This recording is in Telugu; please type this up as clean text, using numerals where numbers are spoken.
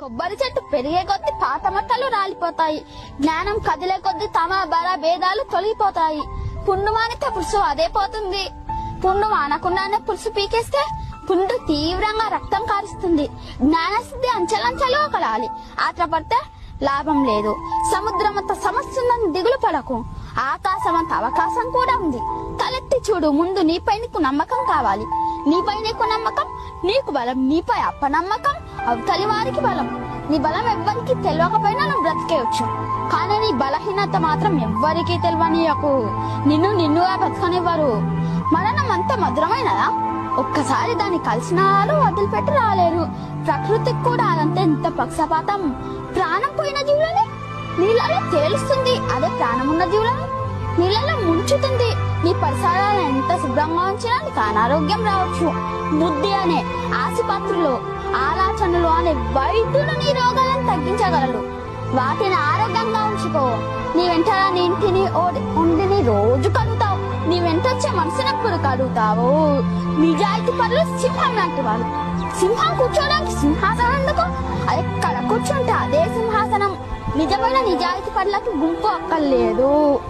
కొబ్బరి చెట్టు పెరిగే కొద్దీ పాత మట్టలు రాలిపోతాయి. జ్ఞానం కదిలే కొద్దీ తమ బల భేదాలు తొలగిపోతాయి. పుండు మానితే పులుసు అదే పోతుంది. పుండు మానకుండానే పులుసు పీకేస్తే పుండు తీవ్రంగా రక్తం కారుస్తుంది. జ్ఞానసిద్ధి అంచెలంచెలో కలాలి. ఆత్రపడితే లాభం లేదు. సముద్రమంత సమస్య ఉందని దిగులు పడకు. ఆకాశమంత అవకాశం కూడా ఉంది. తలెత్తి చూడు. ముందు నీపై నీకు నమ్మకం కావాలి. నీపై నీకు నమ్మకం నీకు బలం. నీపై అప్పనమ్మకం అవతలి వారికి బలం. నీ బలం ఎవ్వరికి తెలియకపోయినా నువ్వు బ్రతికేయచ్చు. కానీ నీ బలహీనత మాత్రం ఎవ్వరికీ తెలియనీయకు. నిన్నుగా బ్రతకనివ్వరు. మరణం అంత మధురమైనదా? ఒక్కసారి దాన్ని కలిసిన వాళ్ళు వదిలిపెట్టి రాలేరు. ప్రకృతికి కూడా అదంతా ఎంత పక్షపాతం. ప్రాణం పోయిన జీవులని నీళ్ళలో తేలుస్తుంది. అదే ప్రాణం ఉన్న జీవులను నీళ్ళలో ముంచుతుంది. నీ పరిసరాలను ఎంత శుభ్రంగా ఉంచినా నీకు అనారోగ్యం రావచ్చు. బుద్ధి అనే ఆసుపత్రులు, ఆలోచనలు అనే వైద్యులు నీ రోగాలను తగ్గించగలరు. వాటిని ఆరోగ్యంగా ఉంచుకో. నీ వెంట నీ ఇంటిని ఉండిని రోజు కడుగుతావు. నీ వెంట వచ్చే మనసునప్పుడు కడుగుతావు. నిజాయితీ పనులు సింహం లాంటి వారు. సింహం కూర్చోడానికి సింహాసనం ఎందుకు? అది ఎక్కడ కూర్చుంటే అదే సింహాసనం. నిజమైన నిజాయితీ పనులకు గుంపు అక్కర్లేదు.